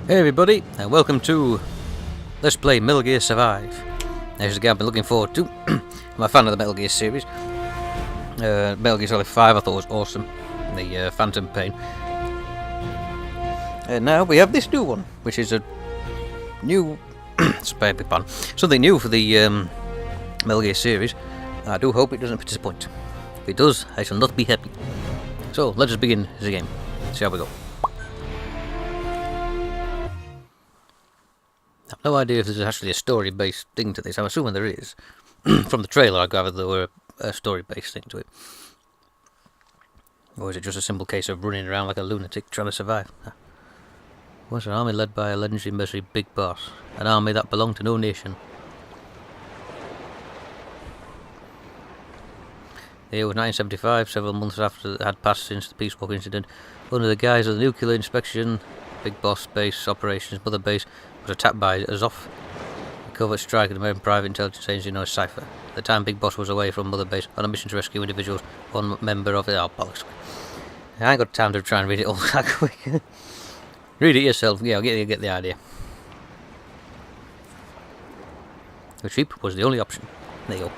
Hey everybody, and welcome to Let's Play Metal Gear Survive. There's a game I've been looking forward to. I'm a fan of the Metal Gear series. Metal Gear Solid 5 I thought was awesome. The Phantom Pain. And now we have this new one, which is a new... something new for the Metal Gear series. I do hope it doesn't disappoint. If it does, I shall not be happy. So, let us begin the game. See how we go. I have no idea if there's actually a story-based thing to this. I'm assuming there is. From the trailer, I gathered there were a story-based thing to it. Or is it just a simple case of running around like a lunatic trying to survive? Was an army led by a legendary mercenary Big Boss. An army that belonged to no nation. The year was 1975, several months after had passed since the Peace Walker incident. Under the guise of the nuclear inspection, Big Boss Base Operations Mother Base was attacked by Azov, a covert strike of the American private intelligence agency known as Cypher. At the time, Big Boss was away from Mother Base on a mission to rescue individuals. One member of it. Oh, bollocks. I ain't got time to try and read it all that quick. Read it yourself. Yeah, you get the idea. Retreat was the only option. There you go.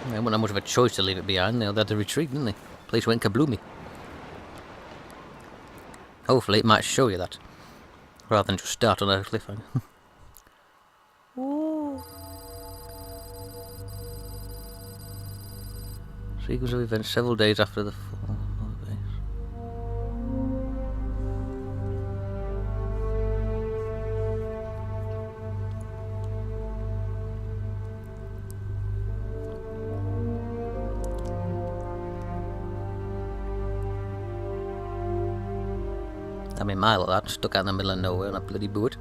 They wouldn't have much of a choice to leave it behind. They had to retreat, didn't they? The place went kabloomy. Hopefully it might show you that, rather than just start on a cliffhanger. Sequence of events several days after the fall of the base. I mean, mile of that, stuck out in the middle of nowhere on a bloody boat.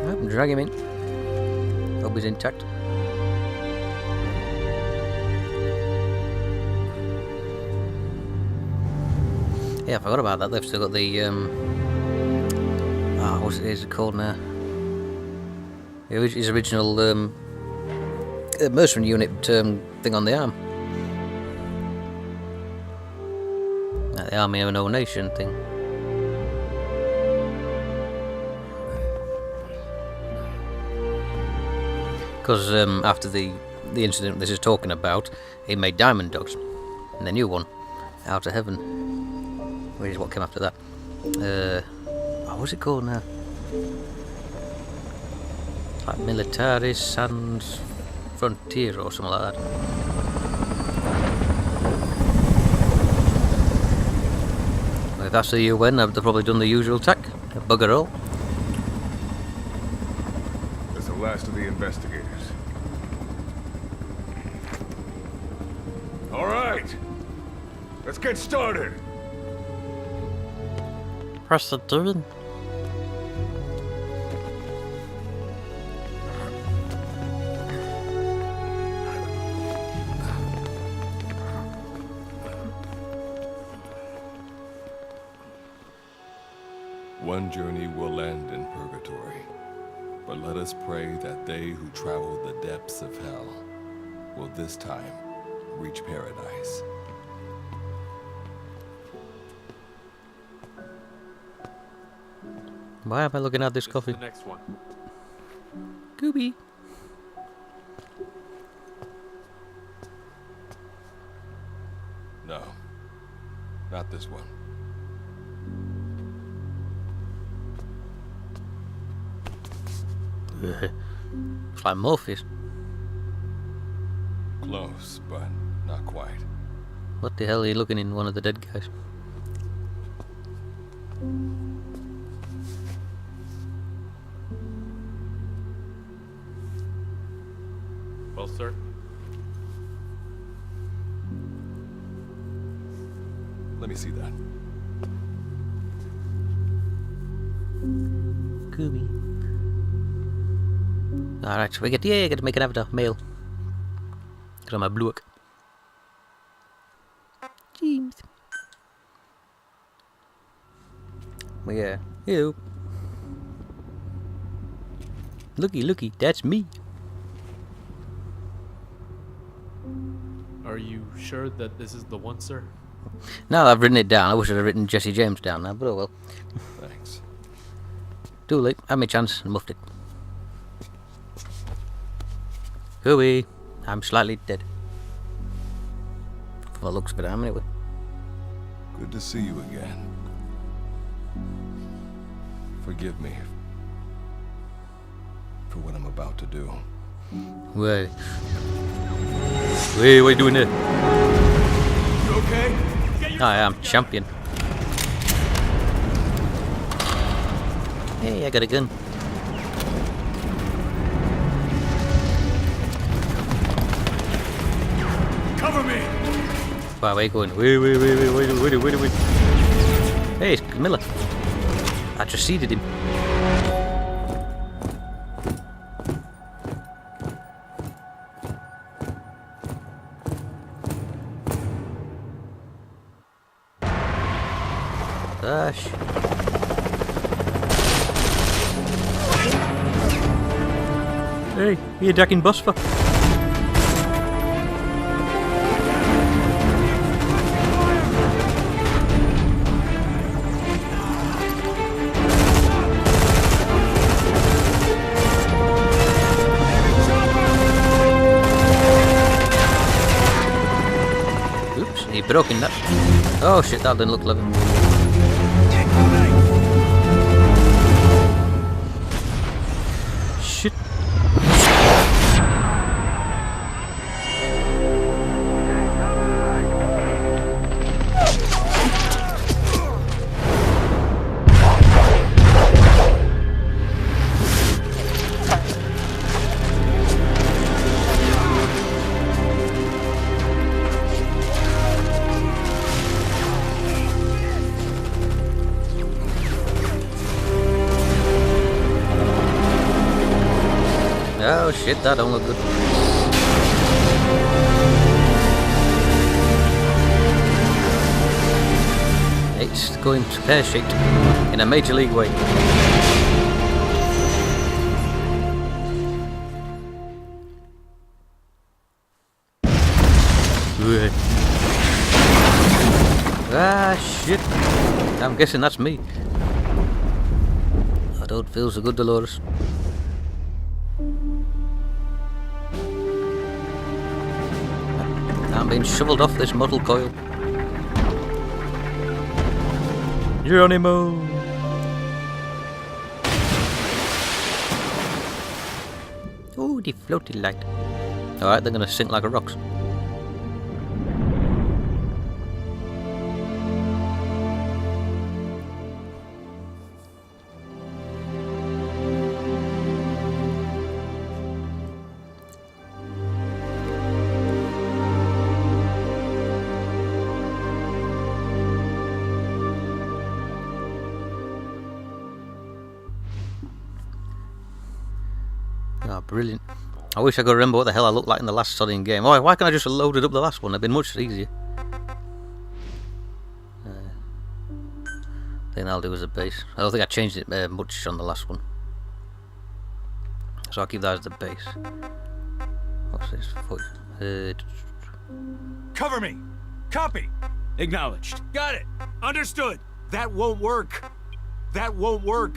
Right, drag him in. Hope he's intact. Yeah, I forgot about that. They've still got the what is it called now? His original mercenary unit thing on the arm. The Army of No Nation thing. Because after the incident this is talking about, he made Diamond Dogs. And the new one, Out of Heaven. Which is what came after that. What's it called now? Like Militaris Sans Frontier or something like that. Well, if that's the UN, they've probably done the usual tack. Bugger all. That's the last of the investigators. All right, let's get started. Press the button. One journey will end in purgatory, but let us pray that they who travel the depths of hell will this time reach paradise. Why am I looking at this coffee? The next one. Gooby. No, not this one. It's like Morpheus. Close, but not quite. What the hell are you looking in one of the dead guys? Well, sir. Let me see that. Gooby. Alright, so we get to make an avatar, male. Because I'm a bloke. James. But yeah. Ew. Looky, looky, that's me. Are you sure that this is the one, sir? Now that I've written it down, I wish I'd have written Jesse James down now, but oh well. Thanks. Too late. Had my chance and muffed it. Hooey. I'm slightly dead. For the looks of it, I'm anyway. Good to see you again. Forgive me for what I'm about to do. Wait. Wait, what are you doing there? You okay? I am champion. Hey, I got a gun. Cover me! Wow, where are you going? Wait. Hey, it's Camilla. I just seeded him. Ah, shit. Hey, you attacking boss for? Oops, he broke in that. Oh shit, that didn't look clever. Shit. Oh shit, that don't look good. It's going pear-shaped in a major league way. Ugh. Ah shit. I'm guessing that's me. I don't feel so good, Dolores. I'm being shoveled off this metal coil. Geronimo! Oh, the floaty light. Alright, they're gonna sink like a rocks. Oh, brilliant. I wish I could remember what the hell I looked like in the last Sonic game. Oh, why can't I just have loaded up the last one? It'd been much easier. Thing I'll do as a base. I don't think I changed it much on the last one. So I'll keep that as the base. What's this? Cover me! Copy! Acknowledged. Got it! Understood! That won't work! That won't work!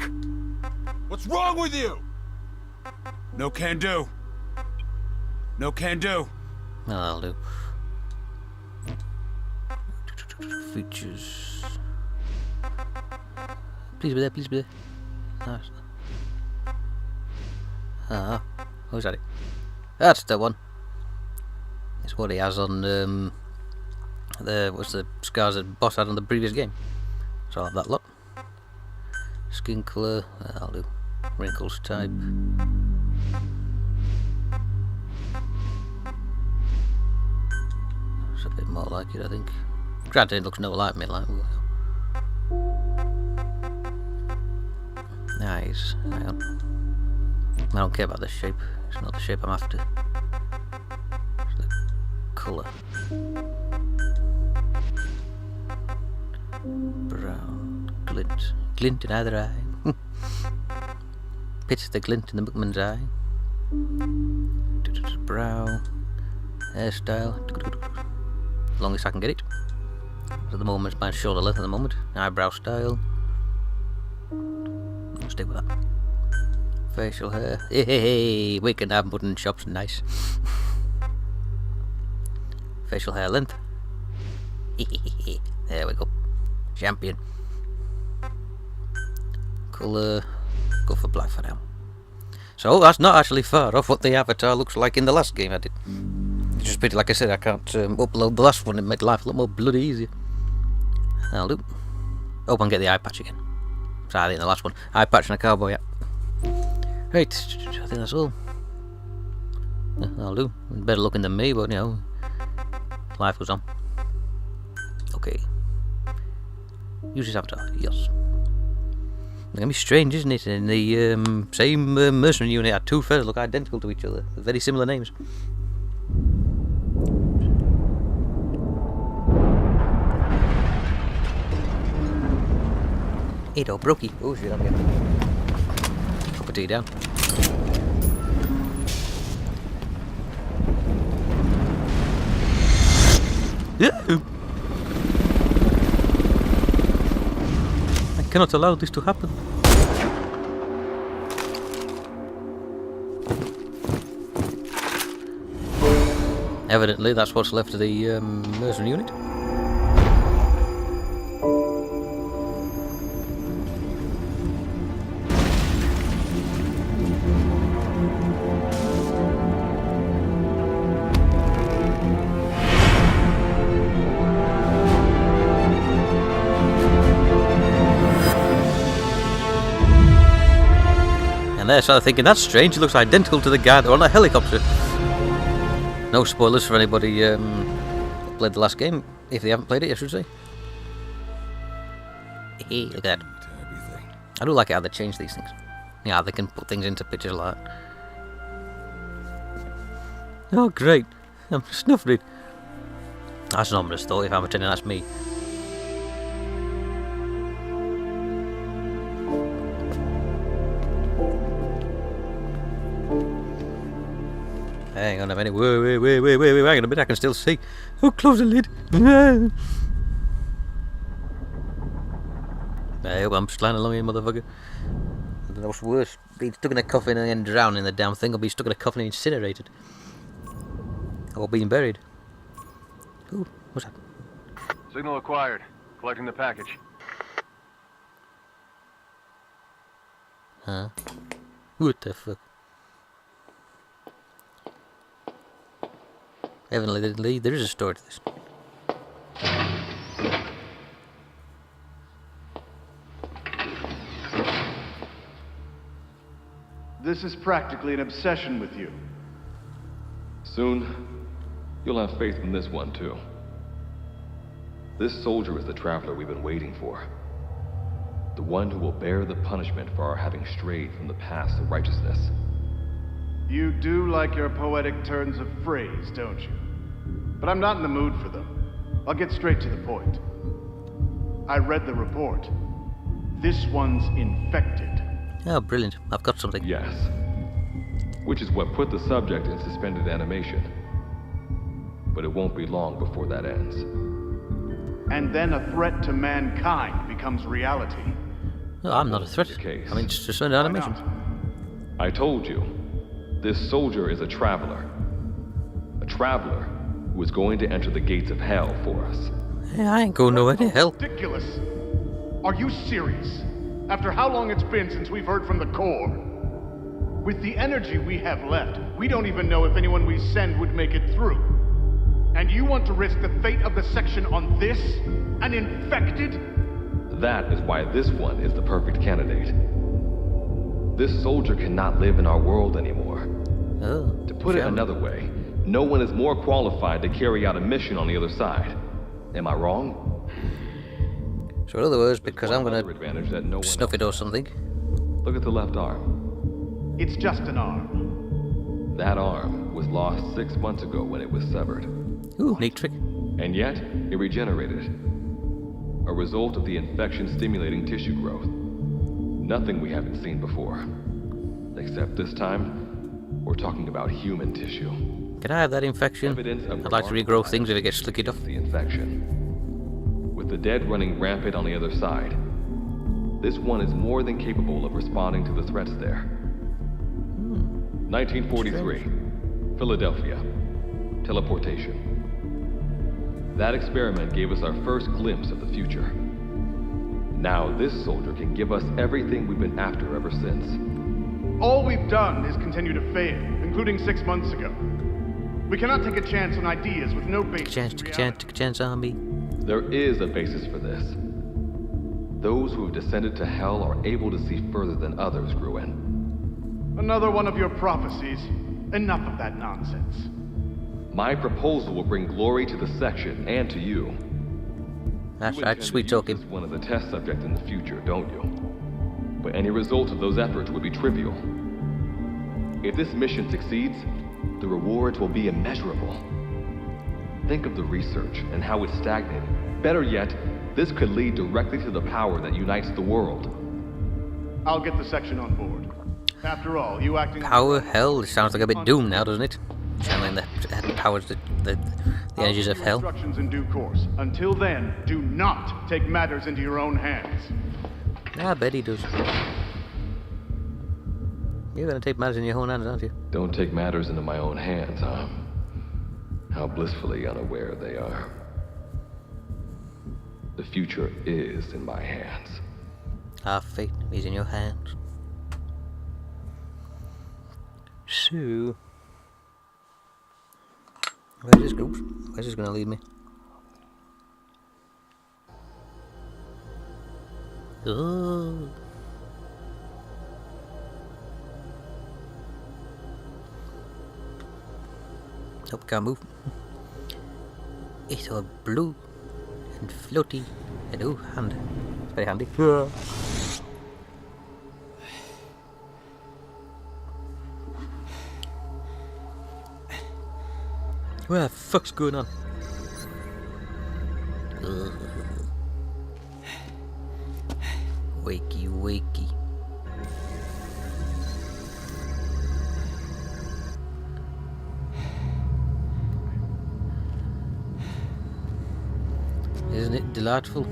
What's wrong with you? No can do. No can do. No, that'll do. Features. Please be there, please be there. Nice. Ah, who's that? That's the one. It's what he has on what's the scars that boss had on the previous game. So I'll have that lot. Skin colour, that'll do. Wrinkles type. It's a bit more like it, I think. Granted, it looks no like me, like. Nice. Hang on. I don't care about the shape. It's not the shape I'm after. It's the colour. Brown glint. Glint in either eye. Pits the glint in the milkman's eye. Brow. Hairstyle. Longest I can get it. At the moment, it's my shoulder length at the moment. Eyebrow style. I'll stick with that. Facial hair. Hey, we can have mutton chops, nice. Facial hair length. There we go. Champion. Colour. Go for black for now. So that's not actually far off what the avatar looks like in the last game I did. It's just pity, like I said, I can't upload the last one and make life a lot more bloody easier. That'll do. Hope I can get the eye patch again. Sorry, in the last one. Eye patch and a cowboy hat. Right, I think that's all. Yeah, that'll do. Better looking than me, but you know, life goes on. Okay. Use his avatar, yes. It's gonna be strange, isn't it? In the same mercenary unit had two feathers look identical to each other. Very similar names. Edo brokey. Oh shit, I'm getting cup of tea down. I cannot allow this to happen. Evidently, that's what's left of the mercenary unit. And there, started thinking, that's strange, it looks identical to the guy that on a helicopter. No spoilers for anybody that played the last game, if they haven't played it, I should say. Hey, look at that. I do like how they change these things. Yeah, they can put things into pictures like that. Oh, great. I'm snuffed it. That's an ominous thought if I'm pretending that's me. Hang on a minute. Wait, hang on a minute, I can still see. Oh, close the lid. I hope I'm flying along here, motherfucker. I don't know what's worse. Being stuck in a coffin and then drowning in the damn thing, or being stuck in a coffin and incinerated. Or being buried. Ooh, what's that? Signal acquired. Collecting the package. Huh? What the fuck? Evidently, there is a story to this. This is practically an obsession with you. Soon, you'll have faith in this one, too. This soldier is the traveler we've been waiting for. The one who will bear the punishment for our having strayed from the paths of righteousness. You do like your poetic turns of phrase, don't you? But I'm not in the mood for them. I'll get straight to the point. I read the report. This one's infected. Oh, brilliant. I've got something. Yes. Which is what put the subject in suspended animation. But it won't be long before that ends. And then a threat to mankind becomes reality. No, I'm not a threat. I mean, it's just an animation. I told you. This soldier is a traveler. A traveler who is going to enter the gates of hell for us. Hey, I ain't going nowhere near hell. Ridiculous. Are you serious? After how long it's been since we've heard from the Corps? With the energy we have left, we don't even know if anyone we send would make it through. And you want to risk the fate of the section on this? An infected? That is why this one is the perfect candidate. This soldier cannot live in our world anymore. Oh, To put it another way, no one is more qualified to carry out a mission on the other side. Am I wrong? So in other words, because I'm One going other advantage that no one snuff it or something. Look at the left arm. It's just an arm. That arm was lost 6 months ago when it was severed. Ooh, neat trick. And yet, it regenerated. A result of the infection stimulating tissue growth. Nothing we haven't seen before. Except this time, we're talking about human tissue. Can I have that infection? Evidence of I'd like to regrow things if it gets slicked off. the infection. With the dead running rampant on the other side, this one is more than capable of responding to the threats there. 1943, Philadelphia. Teleportation. That experiment gave us our first glimpse of the future. Now this soldier can give us everything we've been after ever since. All we've done is continue to fail, including 6 months ago. We cannot take a chance on ideas with no basis in reality. Take a chance on me. There is a basis for this. Those who have descended to hell are able to see further than others, Gruen. Another one of your prophecies. Enough of that nonsense. My proposal will bring glory to the section and to you. That's You right, intend sweet to use talking. this one of the test subjects in the future, don't you? But any result of those efforts would be trivial. If this mission succeeds, the rewards will be immeasurable. Think of the research and how it's stagnated. Better yet, this could lead directly to the power that unites the world. I'll get the section on board. After all, you acting... Power? Hell? It sounds like a bit doomed now, doesn't it? Channeling the powers, the energies of hell. Instructions in due course. Until then, do not take matters into your own hands. I bet he does. You're gonna take matters in your own hands, aren't you? Don't take matters into my own hands, huh? How blissfully unaware they are. The future is in my hands. Our fate is in your hands. So, where's this go? Where's this gonna lead me? Oh. Nope, can't move. It's all blue and floaty and oh, hand. It's very handy. What the fuck's going on? Ugh. Wakey, wakey. Isn't it delightful?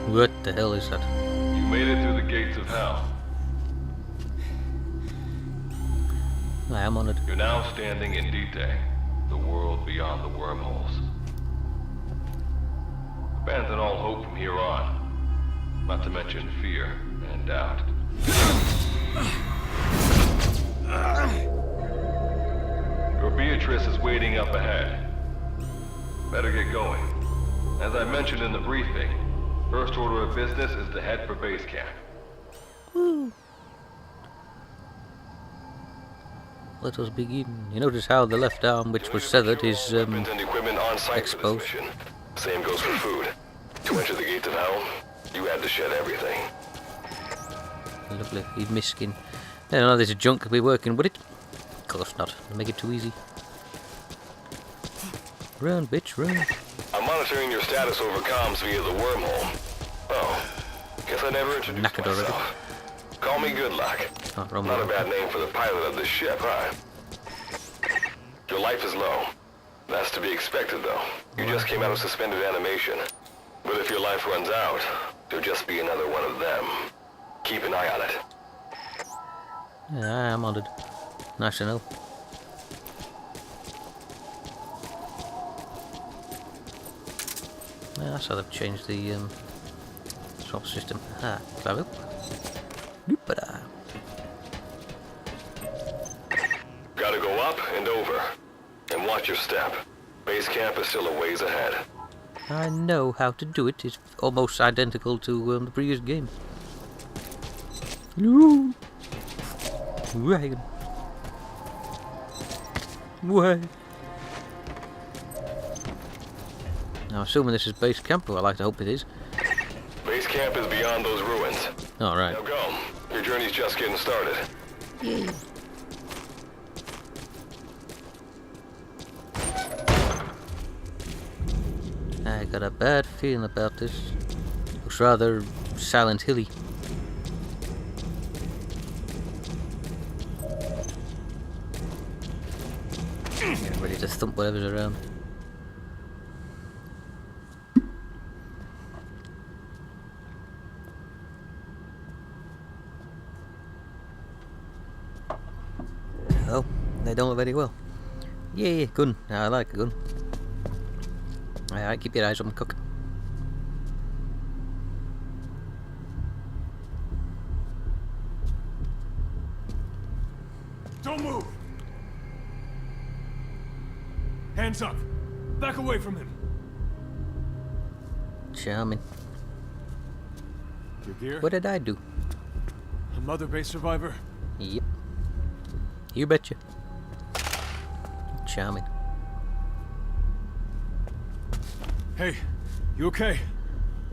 What the hell is that? You made it through the gates of hell. I am on it. You're now standing in Dite, the world beyond the wormholes. Abandon all hope from here on, not to mention fear and doubt. Your Beatrice is waiting up ahead. Better get going. As I mentioned in the briefing, first order of business is to head for base camp. Let us begin. You notice how the left arm, which was severed, is Weapons and equipment on site exposed. for this mission. Same goes for food. To enter the gates of hell, you had to shed everything. Lovely. Leave me skin. I don't know, there's a junk could be working, would it? Of course not. It'll make it too easy. Run, bitch, run. I'm monitoring your status over comms via the wormhole. Oh, guess I never introduced Knackered already. myself. Call me Good Luck. Oh, wrong Not a one. bad name for the pilot of this ship, huh? Your life is low. That's to be expected, though. You just came out of suspended animation. But if your life runs out, you'll just be another one of them. Keep an eye on it. Yeah, I am on it. Nice to know. Yeah, that's how they've changed the swap system. Ah, climb up. Doop-a-da. Gotta go up and over. And watch your step. Base camp is still a ways ahead. I know how to do it. It's almost identical to the previous game. No. Wagon. Way. I'm assuming this is base camp, or I like to hope it is. Base camp is beyond those ruins. Alright. Now go. Your journey's just getting started. Yay. Got a bad feeling about this. Looks rather Silent Hilly. Get ready to thump whatever's around. Oh, they don't look very well. Yeah, gun. I like a gun. Alright, keep your eyes on the cook. Don't move! Hands up! Back away from him! Charming. Your gear? What did I do? A Mother Base survivor? Yep. You betcha. Charming. Hey, you okay?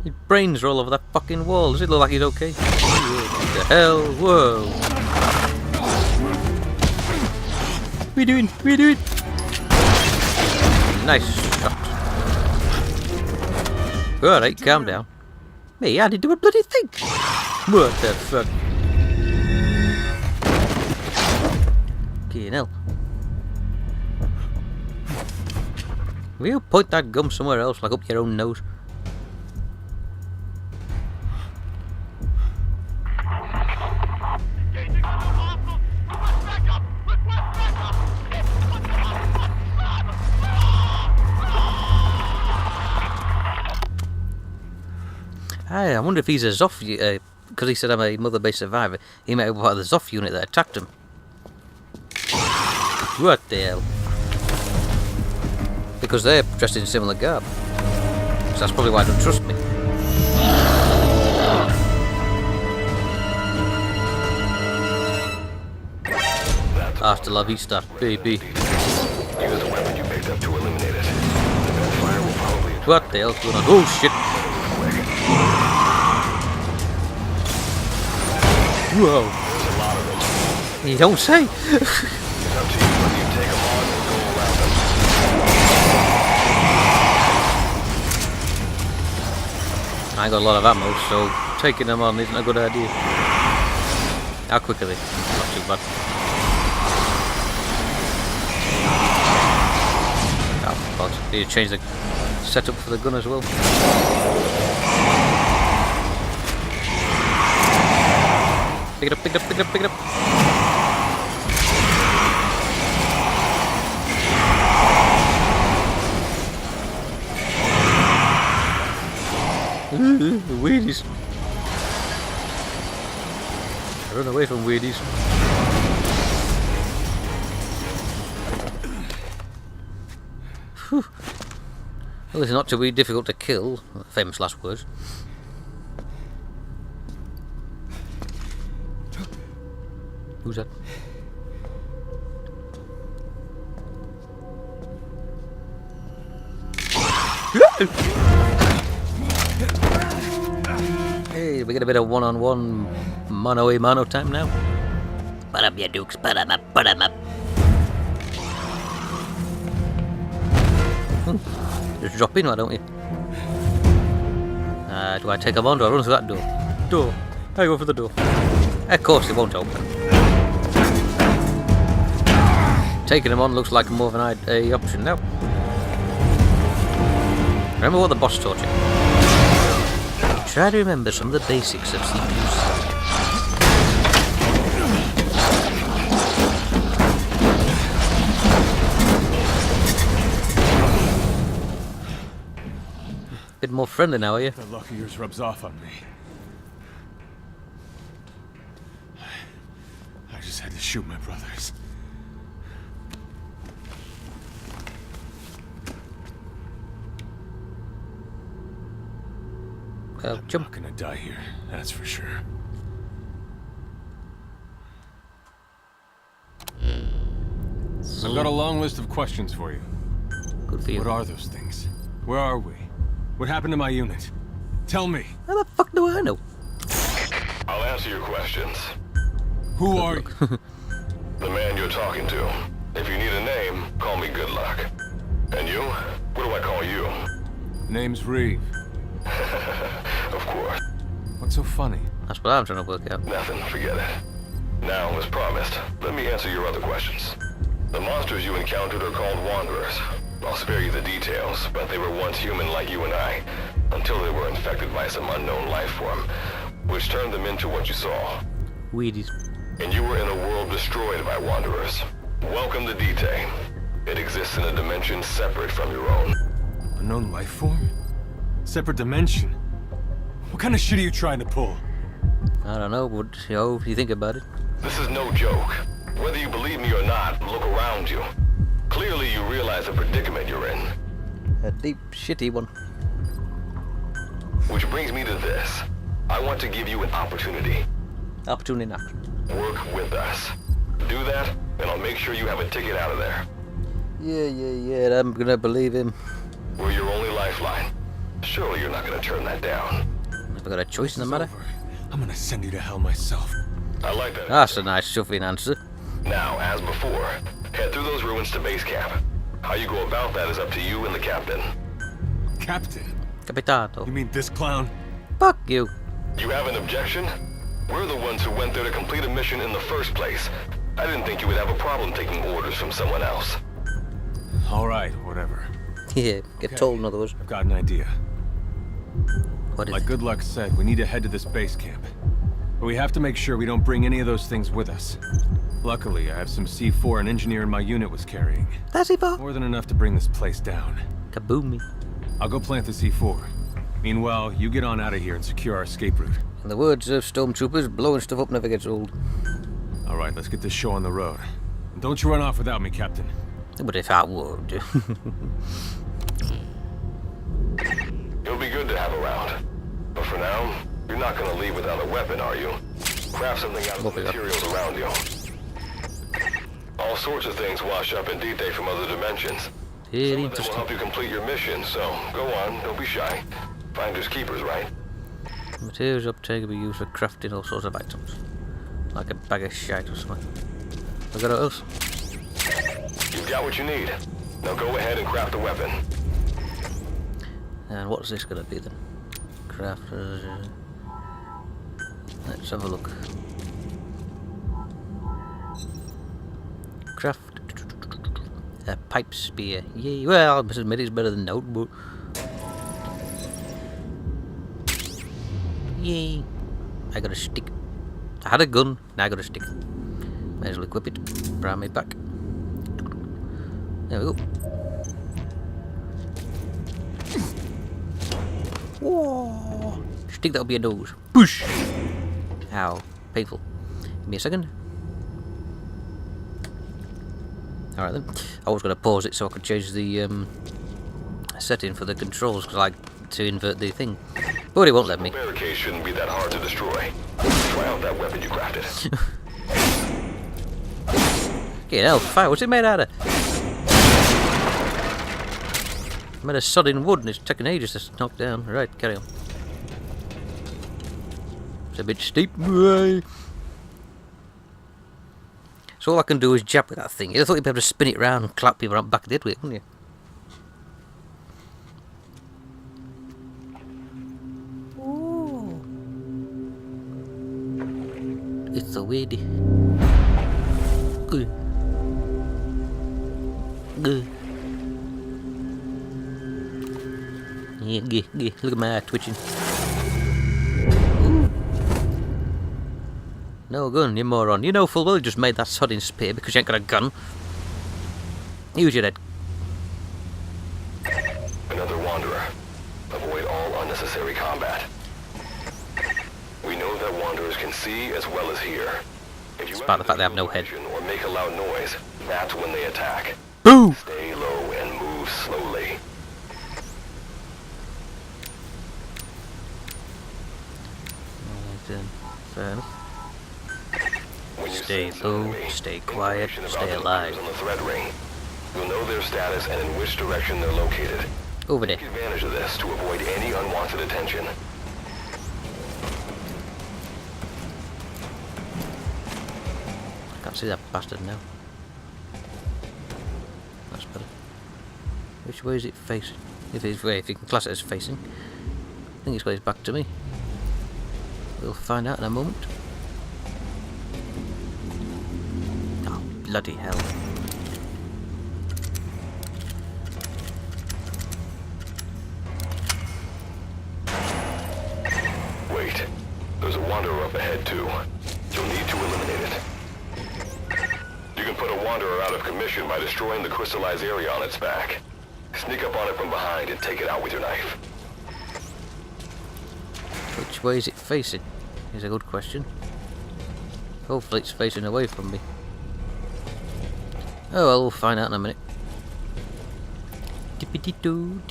His brains are all over that fucking wall. Does it look like he's okay? What the hell? Whoa. What are you doing? What are you doing? Nice shot. Alright, calm down. Me, I didn't do a bloody thing. What the fuck? Fucking hell. Will you point that gum somewhere else, like up your own nose? I wonder if he's a Zoff, because he said I'm a Mother Base survivor. He might be part of the Zoff unit that attacked him. What the hell? Because they're dressed in similar garb. So that's probably why I don't trust me. Hasta la vista, baby. Use the weapon you picked up to eliminate it. The gunfire will probably... What the hell's going on? Oh shit! Whoa! You don't say. It's up to you whether you take them on or go around them. I got a lot of ammo, so taking them on isn't a good idea. How quick are they? Not too bad. Oh, God. Need to change the setup for the gun as well. Pick it up, pick it up, pick it up, pick it up. The weirdies. I run away from weirdies. Whew. Well, it's not too difficult to kill. Famous last words. Who's that? Hey, we get a bit of one-on-one mano-a-mano time now. Put up your dukes, put them up, put them up. Just drop in, why don't you? Do I take them on? Do I run through that door? Door. I go for the door. Of course it won't open. Taking them on looks like more of an option now. Remember what the boss taught you. Try to remember some of the basics of CPUs. Bit more friendly now, are you? That luck of yours rubs off on me. I just had to shoot my brothers. Well, I'm jump. not gonna die here, that's for sure. I've got a long list of questions for you. Good for you. What are those things? Where are we? What happened to my unit? Tell me. How the fuck do I know? I'll answer your questions. Who are you? The man you're talking to. If you need a name, call me Good Luck. And you? What do I call you? Name's Reeve. Of course. What's so funny? That's what I'm trying to work out. Nothing, forget it. Now, as promised, let me answer your other questions. The monsters you encountered are called Wanderers. I'll spare you the details, but they were once human like you and I, until they were infected by some unknown life form, which turned them into what you saw. Weedies. And you were in a world destroyed by Wanderers. Welcome to D-Day. It exists in a dimension separate from your own. Unknown life form? Separate dimension? What kind of shit are you trying to pull? I don't know, but you know, if you think about it. This is no joke. Whether you believe me or not, look around you. Clearly you realize the predicament you're in. A deep, shitty one. Which brings me to this. I want to give you an opportunity. Opportunity now. Work with us. Do that, and I'll make sure you have a ticket out of there. Yeah, I'm gonna believe him. We're your only lifeline. Surely you're not gonna turn that down. Have I got a choice in the matter? Over. I'm gonna send you to hell myself. I like that. That's a nice shuffling answer. Now, as before, head through those ruins to base camp. How you go about that is up to you and the captain. Captain? Capitato. You mean this clown? Fuck you. You have an objection? We're the ones who went there to complete a mission in the first place. I didn't think you would have a problem taking orders from someone else. Alright, whatever. Yeah, get Okay. told in other words. I've got an idea. What is Like it? Good Luck said, we need to head to this base camp. But we have to make sure we don't bring any of those things with us. Luckily, I have some C4 an engineer in my unit was carrying. That's it, for More than enough to bring this place down. kaboomy. I'll go plant the C4. Meanwhile, you get on out of here and secure our escape route. In the words of stormtroopers, blowing stuff up never gets old. Alright, let's get this show on the road. And don't you run off without me, Captain. But if I would. You'll be good to have around. But for now, you're not gonna leave without a weapon, are you? Craft something out of the Okay. materials around you. All sorts of things wash up in D-Day from other dimensions. Very Some of them will interesting. help you complete your mission, so go on, don't be shy. Finders keepers, right? Materials obtained can be used for crafting all sorts of items. Like a bag of shite or something. I got what else? You've got what you need. Now go ahead and craft a weapon. And what's this gonna be then? Crafters. Let's have a look. Craft a pipe spear. Yay! Well, I must admit it's better than notebook. Yay! I got a stick. I had a gun. Now I got a stick. May as well equip it. Prime me back. There we go. Whoa! Stick that'll be a nose. Push! Ow. Painful. Give me a second. Alright then. I was going to pause it so I could change the setting for the controls because I like to invert the thing. But it won't let me. Barricade shouldn't be that hard to destroy. Try out that weapon you crafted. Get hell, fire. What's it made out of? Made of sodding wood and it's taking ages to knock down. Right, carry on. It's a bit steep. So all I can do is jab with that thing. I thought you'd be able to spin it around and clap people on the back of the head with it, wouldn't you? It's a weedy. Good. Good. Yeah, yeah. Look at my eye twitching. Ooh. No gun, you moron. You know full well you just made that sodding spear because you ain't got a gun. Use your head. Another wanderer. Avoid all unnecessary combat. We know that wanderers can see as well as hear. If you Despite the fact they have no head. or make a loud noise, that's when they attack. Boo! Stay low and move slowly. Fair enough. When you Stay sense low, enemy, stay quiet, information about stay the alive. wanderers on the threat ring. You'll know their status and in which direction they're located. Over there. Take advantage of this to avoid any unwanted attention. Can't see that bastard now. That's better. Which way is it facing? if you can class it as facing. I think it's got his back to me. We'll find out in a moment. Oh, bloody hell. Wait. There's a wanderer up ahead, too. You'll need to eliminate it. You can put a wanderer out of commission by destroying the crystallized area on its back. Sneak up on it from behind and take it out with your knife. Which way is it facing? Is a good question. Hopefully it's facing away from me. Oh well, we'll find out in a minute. Dippity-doo,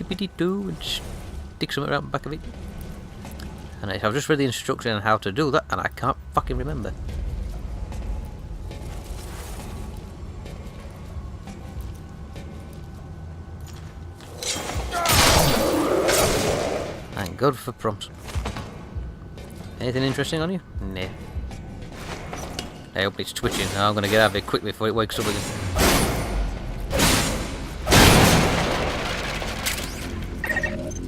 and stick something around the back of it. And I've just read the instruction on how to do that, and I can't fucking remember. Thank God for prompts. Anything interesting on you? Nah. I hope it's twitching. I'm gonna get out of here quick before it wakes up again.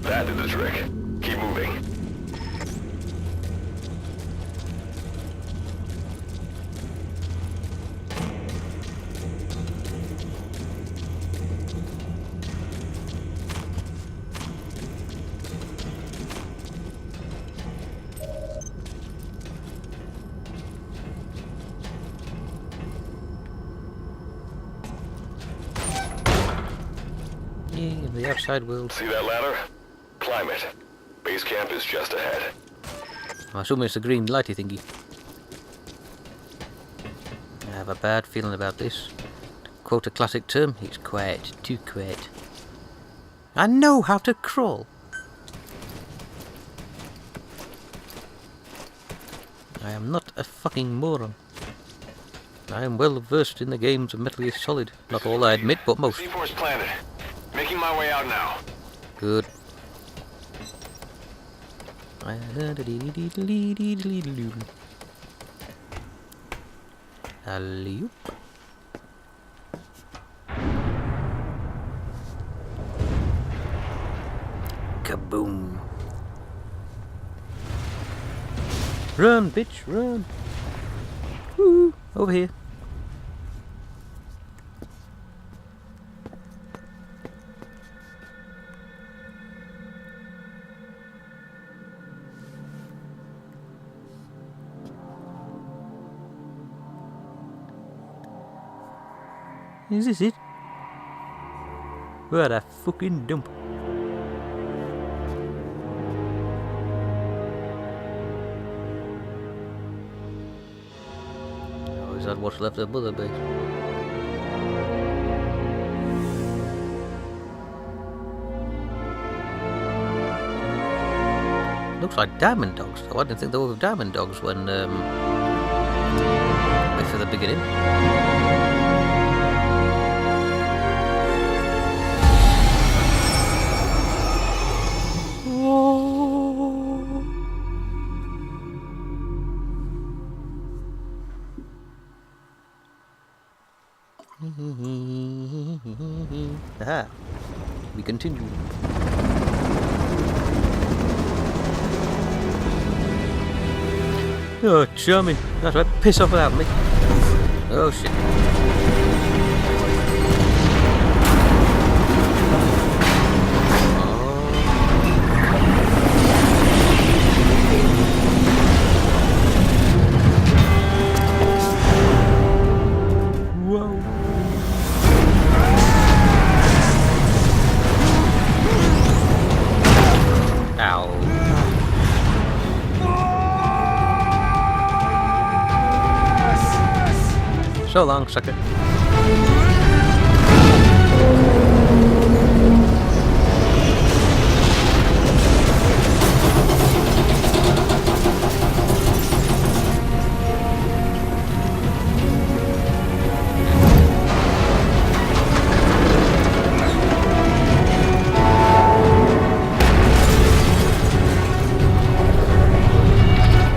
That did the trick. Keep moving. Yeah, the outside world. See that ladder? Climb it. Base camp is just ahead. I'm assuming it's a green lighty thingy. I have a bad feeling about this. To quote a classic term, it's quiet, too quiet. I know how to crawl. I am not a fucking moron. I am well versed in the games of Metal Gear Solid. Not all I admit, but most. C4's planted. Making my way out now. Good. Alley-oop. Kaboom. Run, bitch, run. Woo, over here. Is this it? What a fucking dump. Oh, is that what's left of Mother Base? Looks like diamond dogs, though. I didn't think they were diamond dogs when, before the beginning. Aha. We continue. Oh, charming. That's right. Piss off without me. Oh, shit. So long, sucker.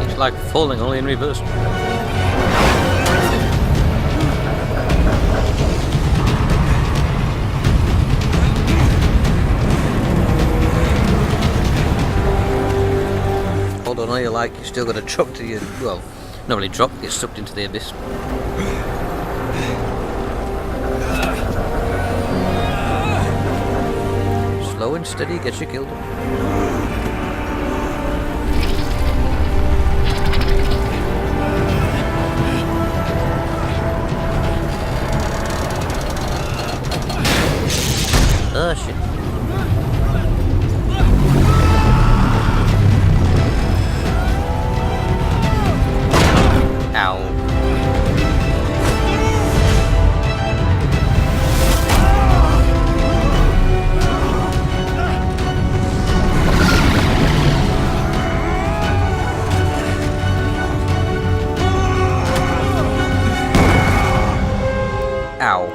It's like falling, only in reverse. like you're still going to drop to your... Well, not really drop, get sucked into the abyss. Slow and steady gets you killed. Oh shit. Ow. Ow.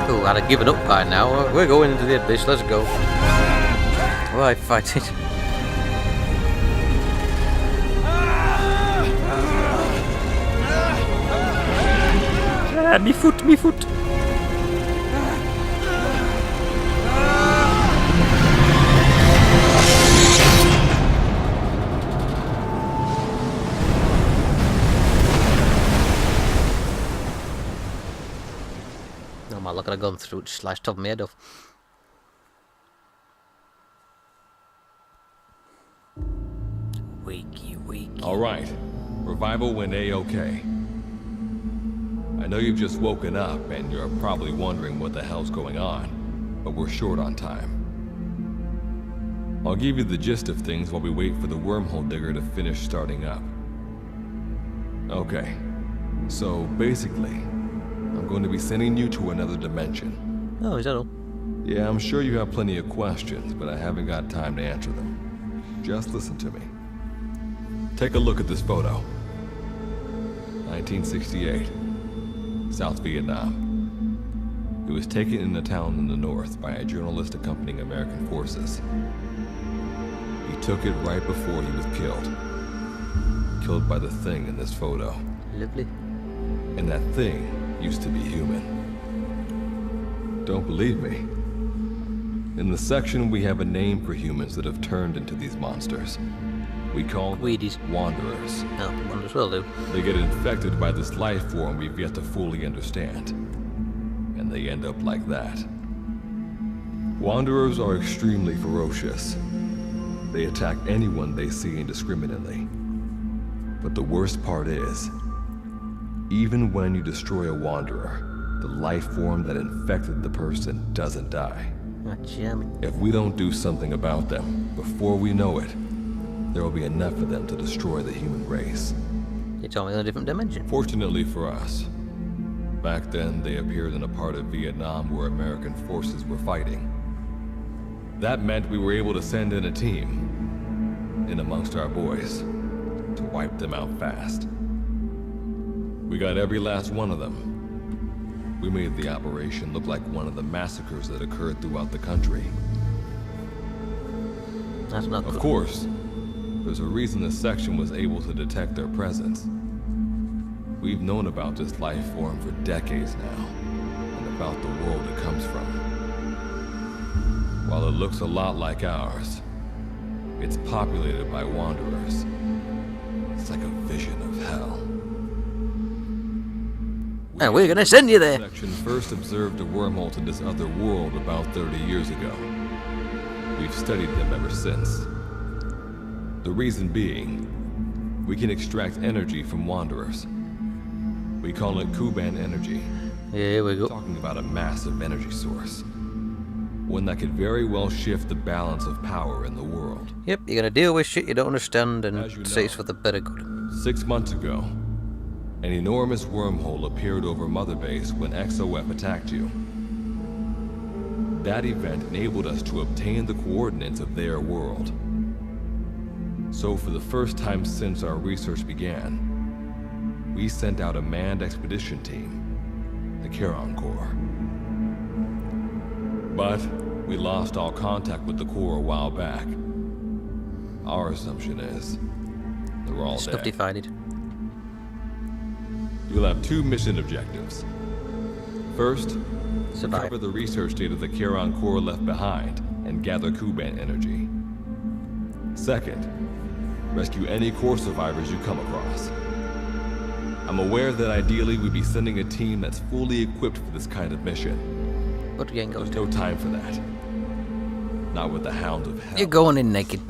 Oh, I'd have given up by now. We're going into the abyss, let's go. Why fight it? Ah, me foot, me foot. Oh my, look at I gone through it, slashed top of my head off. Wakey. All right. Revival went A-okay. I know you've just woken up and you're probably wondering what the hell's going on, but we're short on time. I'll give you the gist of things while we wait for the wormhole digger to finish starting up. Okay. So basically, I'm going to be sending you to another dimension. Oh, is that all? Yeah, I'm sure you have plenty of questions, but I haven't got time to answer them. Just listen to me. Take a look at this photo. 1968. South Vietnam. It was taken in a town in the north by a journalist accompanying American forces. He took it right before he was killed. Killed by the thing in this photo. Lovely. And that thing used to be human. Don't believe me? In the section, we have a name for humans that have turned into these monsters. We call them Weedies. Wanderers. No, wonders will do. They get infected by this life form we've yet to fully understand. And they end up like that. Wanderers are extremely ferocious. They attack anyone they see indiscriminately. But the worst part is, even when you destroy a Wanderer, the life form that infected the person doesn't die. Ah, jamming. If we don't do something about them, before we know it, there will be enough of them to destroy the human race. You told me in a different dimension. Fortunately for us, back then they appeared in a part of Vietnam where American forces were fighting. That meant we were able to send in a team, in amongst our boys, to wipe them out fast. We got every last one of them. We made the operation look like one of the massacres that occurred throughout the country. That's not good. Of course, there's a reason this section was able to detect their presence. We've known about this life form for decades now, and about the world it comes from. While it looks a lot like ours, it's populated by Wanderers. It's like a vision of hell. And we're gonna send you there. Section first observed a wormhole to this other world about 30 years ago. We've studied them ever since. The reason being, we can extract energy from Wanderers. We call it Kuban energy. Yeah, here we go. Talking about a massive energy source. One that could very well shift the balance of power in the world. Yep, you're gonna deal with shit you don't understand and As you say it's know. for the better good. 6 months ago, an enormous wormhole appeared over Mother Base when XOF attacked you. That event enabled us to obtain the coordinates of their world. So for the first time since our research began, we sent out a manned expedition team, the Charon Corps. But we lost all contact with the Corps a while back. Our assumption is they're all Stuff dead. divided. You'll have 2 mission objectives. First, Survive. Recover the research data the Charon Core left behind and gather Kuban energy. Second, rescue any core survivors you come across. I'm aware that ideally we'd be sending a team that's fully equipped for this kind of mission. But you ain't There's going no to. time for that. Not with the Hound of Hell. You're going in naked.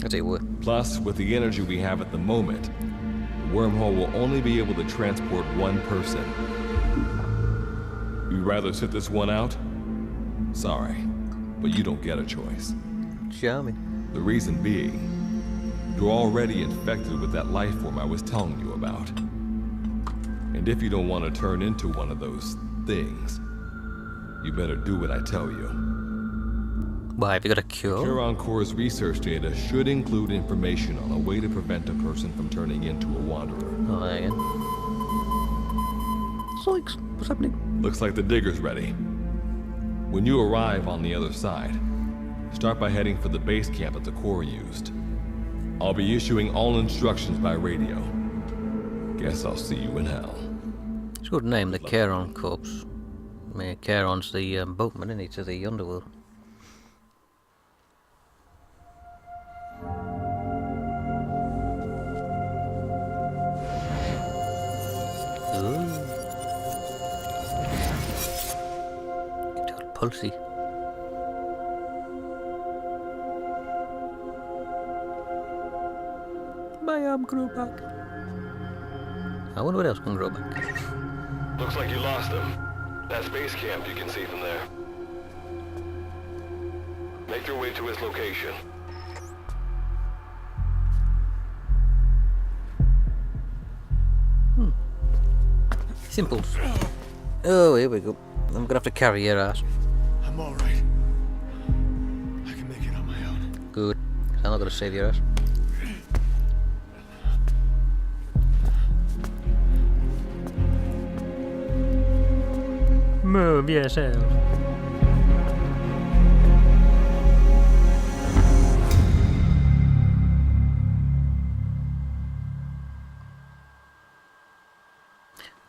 I'll tell you what. Plus, with the energy we have at the moment, the wormhole will only be able to transport one person. You'd rather sit this one out? Sorry, but you don't get a choice. Charming. The reason being, you're already infected with that life form I was telling you about. And if you don't want to turn into one of those things, you better do what I tell you. Why, have you got a cure? Charon Core's research data should include information on a way to prevent a person from turning into a wanderer. Oh, there you go. Zoinks, what's happening? Looks like the digger's ready. When you arrive on the other side, start by heading for the base camp that the Core used. I'll be issuing all instructions by radio. Guess I'll see you in hell. It's a good name, the Charon Corps. I mean, Charon's the boatman, isn't he, to the underworld. Pulsy. My arm grew back. I wonder what else can grow back. Looks like you lost him. That's base camp you can see from there. Make your way to his location. Simples. Oh, here we go. I'm gonna have to carry your ass. I'm all right. I can make it on my own. Good. I'm not gonna save your ass. Move yourself.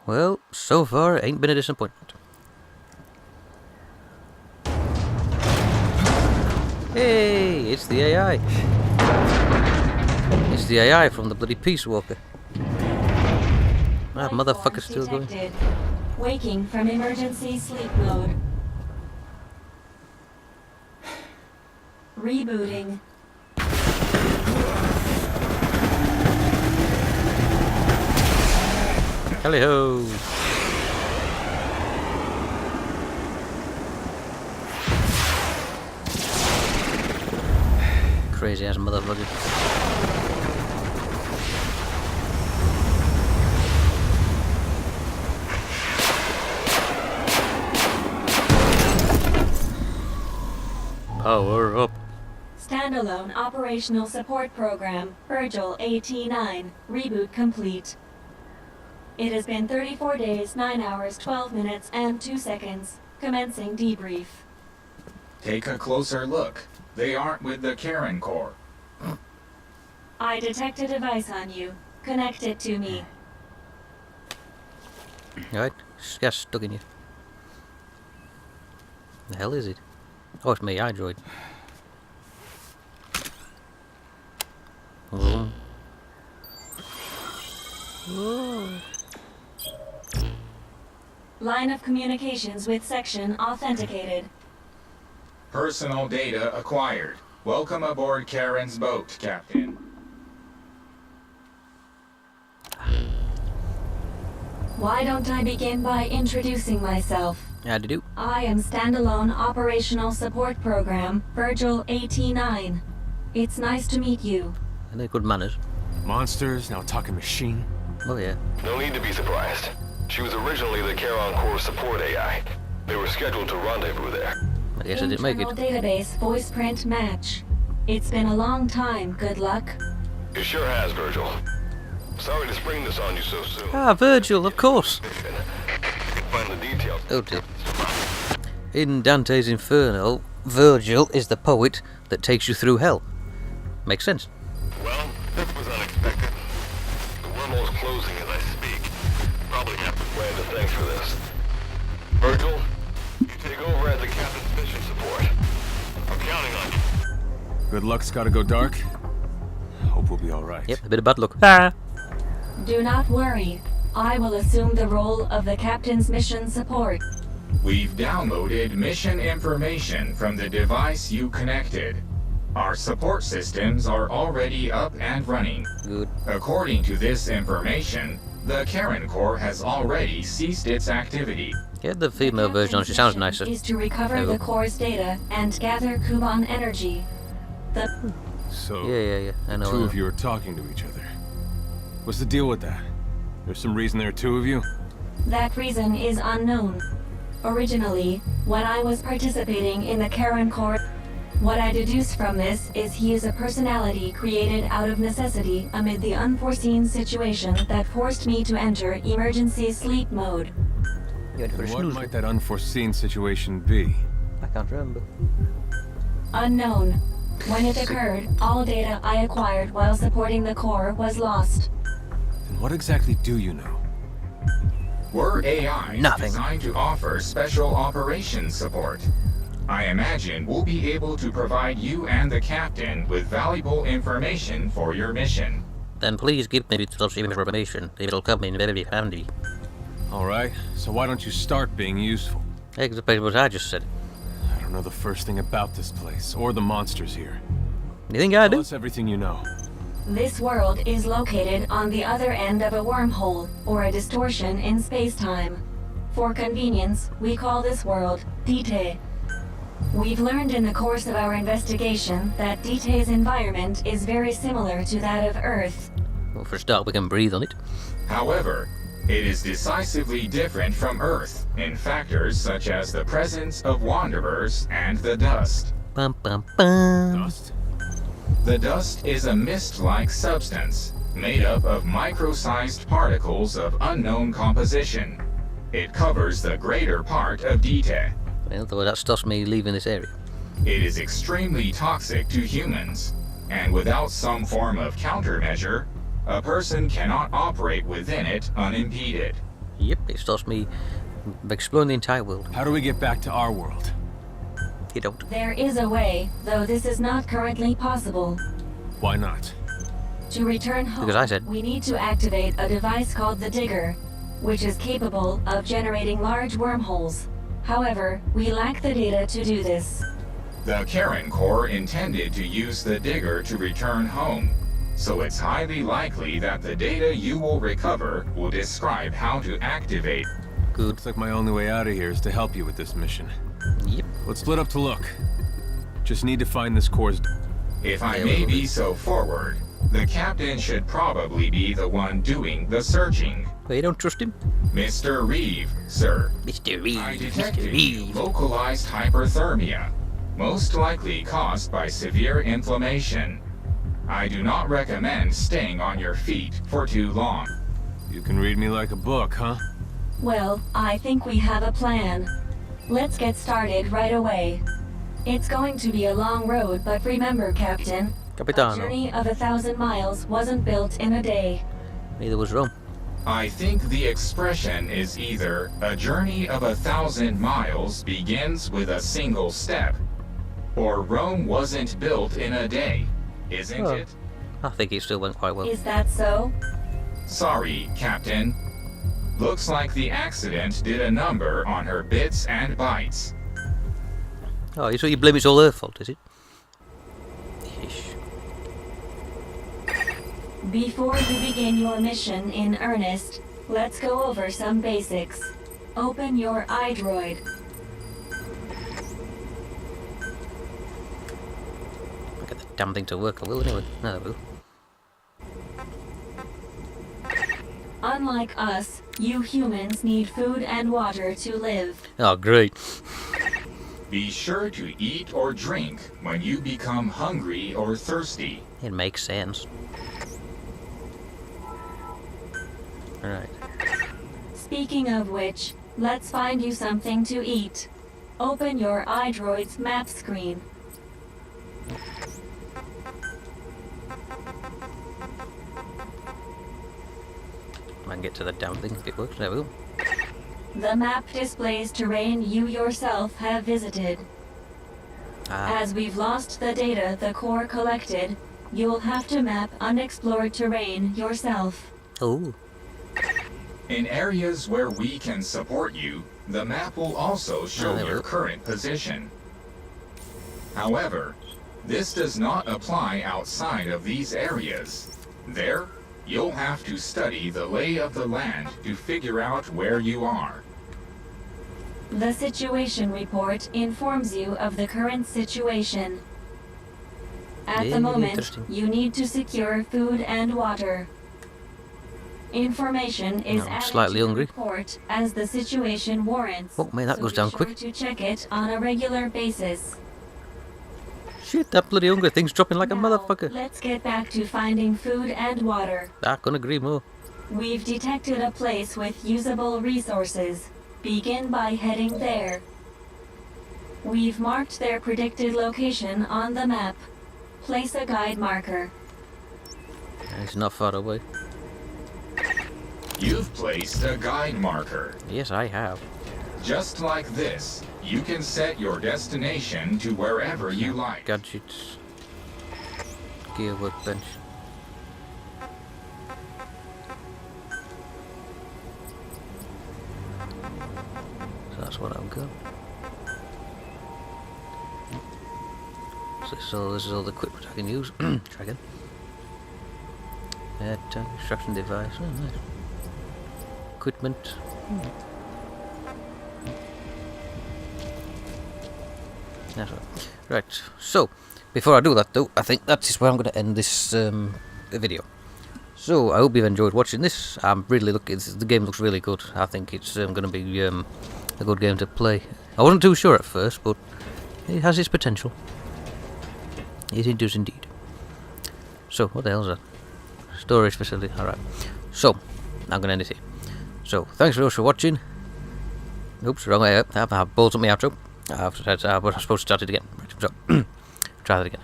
Well, so far it ain't been a disappointment. Hey, it's the AI. It's the AI from the bloody Peace Walker. That motherfucker's still going. Detected. Waking from emergency sleep mode. Rebooting. Tally ho! Crazy ass motherfucker. Power up. Standalone operational support program. Virgil AT9. Reboot complete. It has been 34 days, 9 hours, 12 minutes, and 2 seconds. Commencing debrief. Take a closer look. They aren't with the Charon Core. I detect a device on you. Connect it to me. Alright, got stuck in you. The hell is it? Oh, it's me, iDroid. Oh. Whoa. Line of communications with section authenticated. Personal data acquired. Welcome aboard Charon's boat, Captain. Why don't I begin by introducing myself? How'd you do? I am Standalone Operational Support Program, Virgil AT9. It's nice to meet you. And they're good manners. Monsters, now talking machine. Oh yeah. No need to be surprised. She was originally the Charon Core support AI. They were scheduled to rendezvous there. I guess I didn't make it. Internal database voice print match. It's been a long time, good luck. It sure has, Virgil. Sorry to spring this on you so soon. Ah, Virgil, of course. Find the details. Oh dear. In Dante's Inferno, Virgil is the poet that takes you through hell. Makes sense. Well, this was unexpected. The wormhole's closing as I speak. Probably have to plan to thanks for this. Virgil, you take over as the captain's mission support. I'm counting on you. Good luck's gotta go dark. Hope we'll be alright. Yep, a bit of bad luck. Ah! Do not worry. I will assume the role of the captain's mission support. We've downloaded mission information from the device you connected. Our support systems are already up and running. Good. According to this information, the Karen Corps has already ceased its activity. Get the female version on, she sounds nicer. Is to recover There we the go. core's data and gather Kuban energy. The So, Yeah, I know. two of you are talking to each other. What's the deal with that? There's some reason there are two of you? That reason is unknown. Originally, when I was participating in the Karen Corps, what I deduce from this is he is a personality created out of necessity amid the unforeseen situation that forced me to enter emergency sleep mode. You And what might that unforeseen situation be? I can't remember. Unknown. When it occurred, all data I acquired while supporting the Corps was lost. And what exactly do you know? We're AI Nothing. designed to offer special operations support. I imagine we'll be able to provide you and the captain with valuable information for your mission. Then please give me such information. It'll come in very handy. Alright, so why don't you start being useful? Exactly what I just said. I don't know the first thing about this place, or the monsters here. You think I Tell do? us everything you know. This world is located on the other end of a wormhole, or a distortion in space-time. For convenience, we call this world Dite. We've learned in the course of our investigation that Dite's environment is very similar to that of Earth. Well, for a start, we can breathe on it. However, it is decisively different from Earth in factors such as the presence of wanderers and the dust. Bum bum bum. Dust? The dust is a mist-like substance made up of micro-sized particles of unknown composition. It covers the greater part of Dite. In other words, that stops me leaving this area. It is extremely toxic to humans, and without some form of countermeasure, a person cannot operate within it unimpeded. Yep, it stops me exploring the entire world. How do we get back to our world? You don't. There is a way, though this is not currently possible. Why not? To return home, Because I said- we need to activate a device called the Digger, which is capable of generating large wormholes. However, we lack the data to do this. The Karen Corps intended to use the Digger to return home, so it's highly likely that the data you will recover will describe how to activate. Good. Looks like my only way out of here is to help you with this mission. Yep. Let's split up to look. Just need to find this core's... If I may be so forward, the captain should probably be the one doing the searching. Well, you don't trust him? Mr. Reeve, sir. Mr. Reeve. I Mr. detected Reeve. localized hyperthermia, most likely caused by severe inflammation. I do not recommend staying on your feet for too long. You can read me like a book, huh? Well, I think we have a plan. Let's get started right away. It's going to be a long road, but remember, Captain, a Capitano. journey of 1,000 miles wasn't built in a day. Neither was Rome. I think the expression is either a journey of 1,000 miles begins with a single step, or Rome wasn't built in a day, isn't Oh. it? I think it still went quite well. Is that so? Sorry, Captain. Looks like the accident did a number on her bits and bytes. Oh, so you blame it's all her fault, is it? Yeesh. Before you begin your mission in earnest, let's go over some basics. Open your iDroid. I'll get the damn thing to work, I will anyway. No, I will. Unlike us, you humans need food and water to live. Oh, great. Be sure to eat or drink when you become hungry or thirsty. It makes sense. Alright. Speaking of which, let's find you something to eat. Open your iDroid's map screen. I can get to the damn thing if it works. There we go. The map displays terrain you yourself have visited. As we've lost the data the Corps collected, you'll have to map unexplored terrain yourself. Oh. In areas where we can support you, the map will also show there we your go. current position. However, this does not apply outside of these areas. There, you'll have to study the lay of the land to figure out where you are. The situation report informs you of the current situation. At Yeah, the moment, interesting. you need to secure food and water. Information is I'm added slightly to hungry. the report as the situation warrants. Oh, man, that so goes be down sure quick. to check it on a regular basis. Shit, that bloody hungry thing's dropping like a Now, motherfucker. let's get back to finding food and water. I couldn't agree more. We've detected a place with usable resources. Begin by heading there. We've marked their predicted location on the map. Place a guide marker. It's not far away. You've placed a guide marker. Yes, I have. Just like this, you can set your destination to wherever you like. Gadgets. Gear workbench. So that's what I've got. So this is all the equipment I can use. Try again. Tank extraction device. Oh, nice. Equipment. That's right. Right. So before I do that, though, I think that is where I'm going to end this video. So I hope you've enjoyed watching this. I'm really looking. The game looks really good. I think it's going to be a good game to play. I wasn't too sure at first, but it has its potential. It does indeed. So what the hell is that? Storage facility. All right. So I'm going to end it here. So thanks very much for watching. Oops, wrong way up. I've balls up my outro. I was supposed to start it again. Right, so try that again.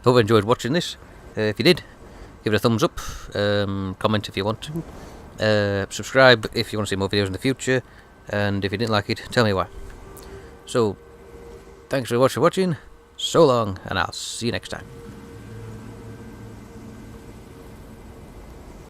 Hope you enjoyed watching this. If you did, give it a thumbs up. Comment if you want to. Subscribe if you want to see more videos in the future. And if you didn't like it, tell me why. So, thanks very much for watching. So long, and I'll see you next time.